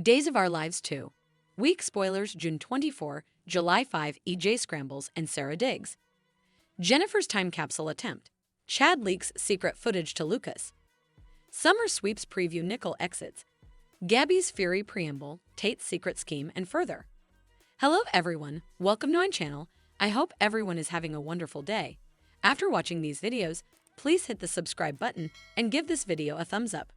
Days of Our Lives 2. Week spoilers June 24, July 5 EJ scrambles and Sarah digs. Jennifer's time capsule attempt. Chad leaks secret footage to Lucas. Summer sweeps preview Nicole exits. Gabby's fury preamble, Tate's secret scheme, and further. Hello everyone, welcome to my channel. I hope everyone is having a wonderful day. After watching these videos, please hit the subscribe button and give this video a thumbs up.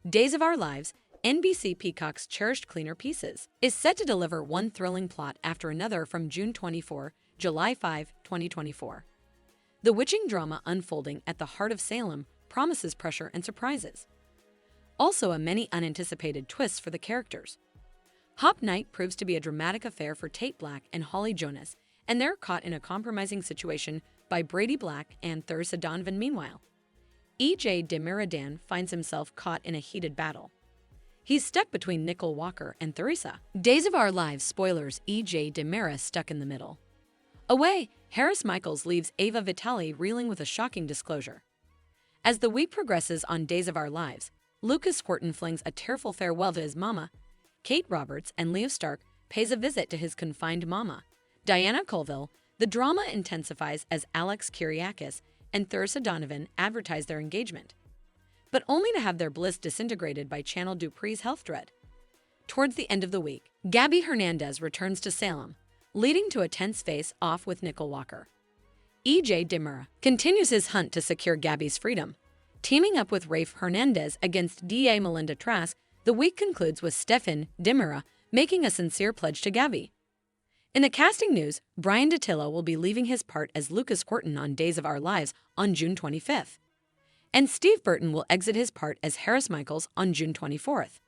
Days of Our Lives, NBC Peacock's cherished cleaner pieces, is set to deliver one thrilling plot after another from June 24, July 5, 2024. The witching drama unfolding at the heart of Salem promises pressure and surprises. Also, many unanticipated twists for the characters. Hop Night proves to be a dramatic affair for Tate Black and Holly Jonas, and they're caught in a compromising situation by Brady Black and Theresa Donovan. Meanwhile, E.J. DeMiradan finds himself caught in a heated battle. He's stuck between Nicole Walker and Theresa. Days of Our Lives spoilers E.J. DeMira stuck in the middle. Away, Harris Michaels leaves Ava Vitale reeling with a shocking disclosure. As the week progresses on Days of Our Lives, Lucas Horton flings a tearful farewell to his mama. Kate Roberts and Leo Stark pays a visit to his confined mama, Diana Colville. The drama intensifies as Alex Kyriakis and Theresa Donovan advertise their engagement, but only to have their bliss disintegrated by Channel Dupree's health dread. Towards the end of the week, Gabby Hernandez returns to Salem, leading to a tense face-off with Nicole Walker. E.J. DeMira continues his hunt to secure Gabby's freedom. Teaming up with Rafe Hernandez against DA Melinda Trask, the week concludes with Stefan DeMira making a sincere pledge to Gabby. In the casting news, Brian DiTillo will be leaving his part as Lucas Horton on Days of Our Lives on June 25th. And Steve Burton will exit his part as Harris Michaels on June 24th.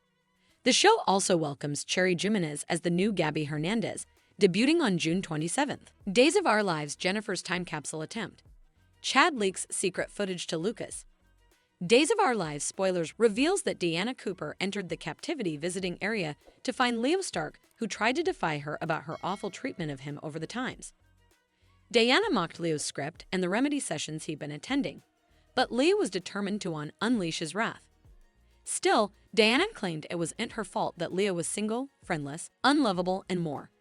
The show also welcomes Cherry Jimenez as the new Gabby Hernandez, debuting on June 27th. Days of Our Lives Jennifer's time capsule attempt. Chad leaks secret footage to Lucas. Days of Our Lives spoilers reveals that Deanna Cooper entered the captivity visiting area to find Leo Stark, who tried to defy her about her awful treatment of him over the times. Diana mocked Leo's script and the remedy sessions he'd been attending, but Leo was determined to unleash his wrath. Still, Diana claimed it wasn't her fault that Leo was single, friendless, unlovable, and more.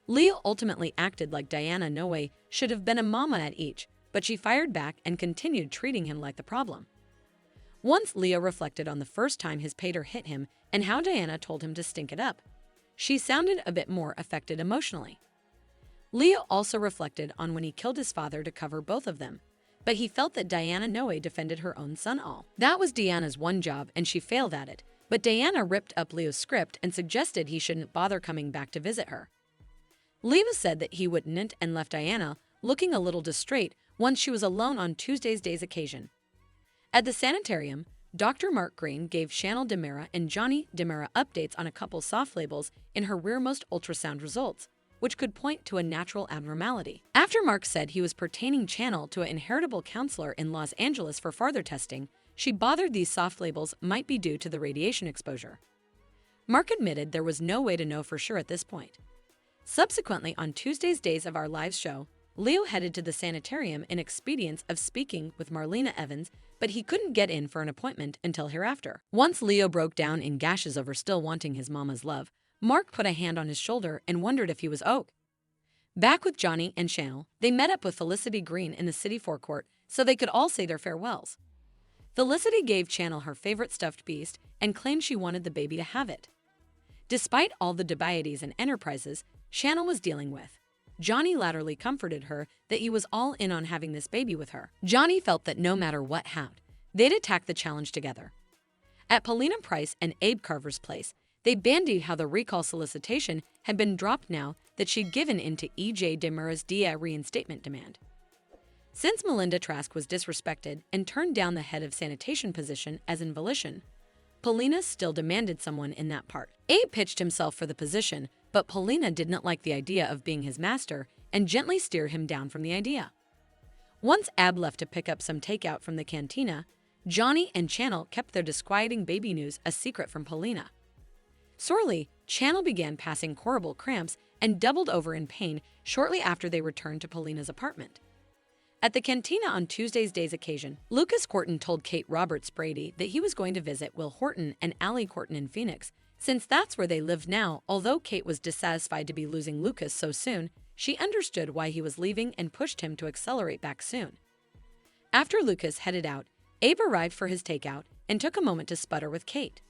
Leo ultimately acted like Diana no way should have been a mama at each, but she fired back and continued treating him like the problem. Once Leo reflected on the first time his pater hit him and how Diana told him to stink it up, she sounded a bit more affected emotionally. Leo also reflected on when he killed his father to cover both of them, but he felt that Diana Noe defended her own son all. That was Diana's one job and she failed at it, but Diana ripped up Leo's script and suggested he shouldn't bother coming back to visit her. Leo said that he wouldn't and left Diana looking a little distraught once she was alone on Tuesday's day's occasion. At the sanitarium, Dr. Mark Green gave Chanel DeMira and Johnny DeMira updates on a couple soft labels in her rearmost ultrasound results, which could point to a natural abnormality. After Mark said he was pertaining Chanel to an inheritable counselor in Los Angeles for further testing, she bothered these soft labels might be due to the radiation exposure. Mark admitted there was no way to know for sure at this point. Subsequently, on Tuesday's Days of Our Lives show, Leo headed to the sanitarium in expedience of speaking with Marlena Evans, but he couldn't get in for an appointment until hereafter. Once Leo broke down in gashes over still wanting his mama's love, Mark put a hand on his shoulder and wondered if he was okay. Back with Johnny and Chanel, they met up with Felicity Green in the city forecourt so they could all say their farewells. Felicity gave Chanel her favorite stuffed beast and claimed she wanted the baby to have it. Despite all the debates and enterprises Chanel was dealing with, Johnny latterly comforted her that he was all in on having this baby with her. Johnny felt that no matter what happened, they'd attack the challenge together. At Paulina Price and Abe Carver's place, they bandied how the recall solicitation had been dropped now that she'd given in to E.J. DeMira's DA reinstatement demand. Since Melinda Trask was disrespected and turned down the head of sanitation position as in volition, Paulina still demanded someone in that part. Abe pitched himself for the position, but Paulina did not like the idea of being his master and gently steered him down from the idea. Once Ab left to pick up some takeout from the cantina, Johnny and Chanel kept their disquieting baby news a secret from Paulina. Sorely, Chanel began passing horrible cramps and doubled over in pain shortly after they returned to Paulina's apartment. At the cantina on Tuesday's day's occasion, Lucas Horton told Kate Roberts Brady that he was going to visit Will Horton and Allie Horton in Phoenix, since that's where they lived now. Although Kate was dissatisfied to be losing Lucas so soon, she understood why he was leaving and pushed him to accelerate back soon. After Lucas headed out, Abe arrived for his takeout and took a moment to sputter with Kate.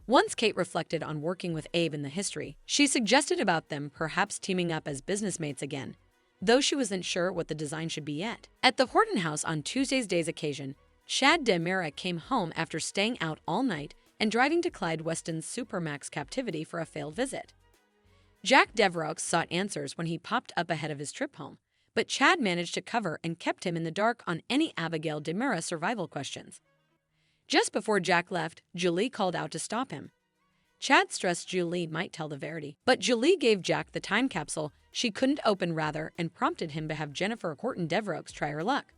Once Kate reflected on working with Abe in the history, she suggested about them perhaps teaming up as businessmates again, though she wasn't sure what the design should be yet. At the Horton house on Tuesday's day's occasion, Chad DeMera came home after staying out all night and driving to Clyde Weston's Supermax captivity for a failed visit. Jack Devereux sought answers when he popped up ahead of his trip home, but Chad managed to cover and kept him in the dark on any Abigail DeMera survival questions. Just before Jack left, Julie called out to stop him. Chad stressed Julie might tell the verity, but Julie gave Jack the time capsule she couldn't open and prompted him to have Jennifer Horton Devereux try her luck.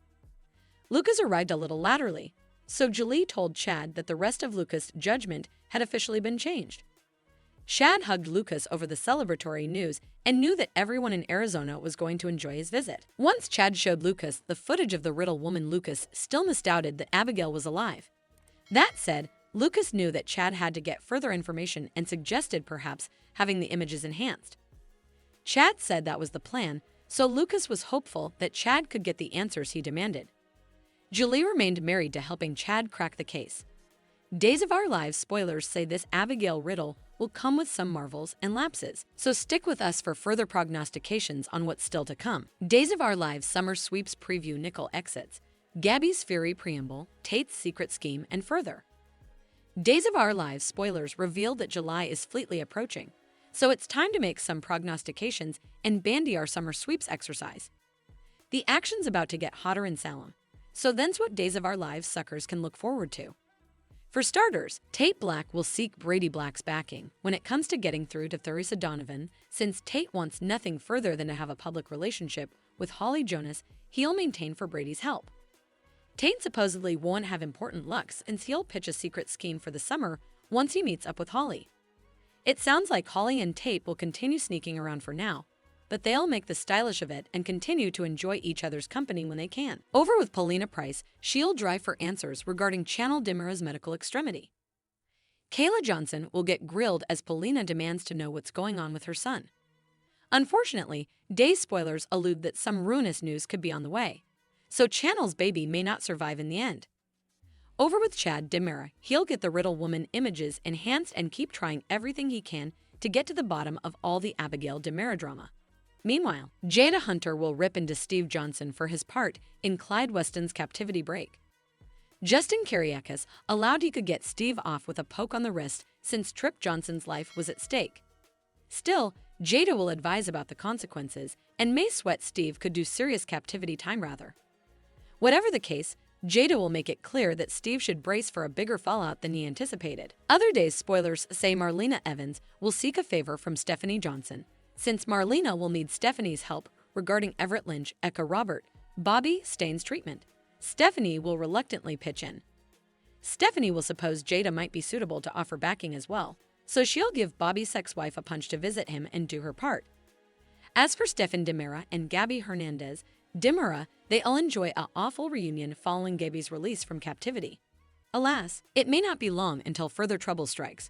Lucas arrived a little latterly, so Julie told Chad that the rest of Lucas' judgment had officially been changed. Chad hugged Lucas over the celebratory news and knew that everyone in Arizona was going to enjoy his visit. Once Chad showed Lucas the footage of the riddle woman, Lucas still misdoubted that Abigail was alive. That said, Lucas knew that Chad had to get further information and suggested perhaps having the images enhanced. Chad said that was the plan, so Lucas was hopeful that Chad could get the answers he demanded. Julie remained married to helping Chad crack the case. Days of Our Lives spoilers say this Abigail riddle will come with some marvels and lapses, so stick with us for further prognostications on what's still to come. Days of Our Lives Summer Sweeps Preview, Nicole exits, Gabby's Fury preamble, Tate's secret scheme, and further. Days of Our Lives spoilers reveal that July is fleetly approaching, so it's time to make some prognostications and bandy our summer sweeps exercise. The action's about to get hotter in Salem, so then's what Days of Our Lives suckers can look forward to. For starters, Tate Black will seek Brady Black's backing when it comes to getting through to Theresa Donovan. Since Tate wants nothing further than to have a public relationship with Holly Jonas, he'll maintain for Brady's help. Tate supposedly won't have important luck since he'll pitch a secret scheme for the summer once he meets up with Holly. It sounds like Holly and Tate will continue sneaking around for now, but they'll make the stylish of it and continue to enjoy each other's company when they can. Over with Paulina Price, she'll drive for answers regarding Channel DeMera's medical extremity. Kayla Johnson will get grilled as Paulina demands to know what's going on with her son. Unfortunately, Days spoilers allude that some ruinous news could be on the way, so Channel's baby may not survive in the end. Over with Chad DeMera, he'll get the riddle woman images enhanced and keep trying everything he can to get to the bottom of all the Abigail DeMera drama. Meanwhile, Jada Hunter will rip into Steve Johnson for his part in Clyde Weston's captivity break. Justin Kiriakis allowed he could get Steve off with a poke on the wrist since Trip Johnson's life was at stake. Still, Jada will advise about the consequences and may sweat Steve could do serious captivity time rather. Whatever the case, Jada will make it clear that Steve should brace for a bigger fallout than he anticipated. Other Days spoilers say Marlena Evans will seek a favor from Stephanie Johnson, since Marlena will need Stephanie's help regarding Everett Lynch, Eka Robert, Bobby Staines' treatment. Stephanie will reluctantly pitch in. Stephanie will suppose Jada might be suitable to offer backing as well, so she'll give Bobby's ex-wife a punch to visit him and do her part. As for Stefan DeMera and Gabby Hernandez DeMera, they'll enjoy an awful reunion following Gabby's release from captivity. Alas, it may not be long until further trouble strikes.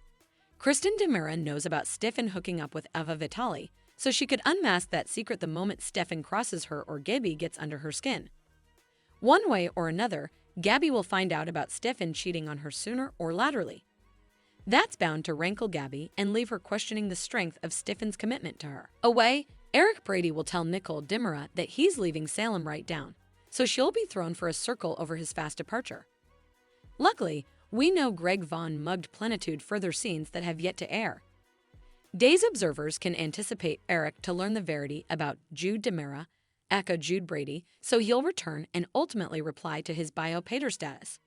Kristen DeMera knows about Stefan hooking up with Eva Vitali, so she could unmask that secret the moment Stefan crosses her or Gabby gets under her skin. One way or another, Gabby will find out about Stefan cheating on her sooner or laterally. That's bound to rankle Gabby and leave her questioning the strength of Stefan's commitment to her. Away, Eric Brady will tell Nicole DeMera that he's leaving Salem right down, so she'll be thrown for a circle over his fast departure. Luckily, we know Greg Vaughn mugged Plenitude further scenes that have yet to air. Days observers can anticipate Eric to learn the verity about Jude DeMera, aka Jude Brady, so he'll return and ultimately reply to his bio-pater status.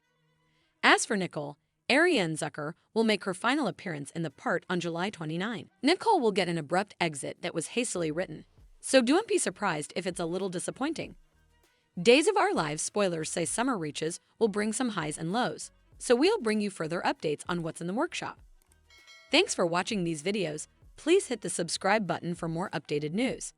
As for Nicole, Ariane Zucker will make her final appearance in the part on July 29. Nicole will get an abrupt exit that was hastily written, so don't be surprised if it's a little disappointing. Days of Our Lives spoilers say summer reaches will bring some highs and lows, so we'll bring you further updates on what's in the workshop. Thanks for watching these videos. Please hit the subscribe button for more updated news.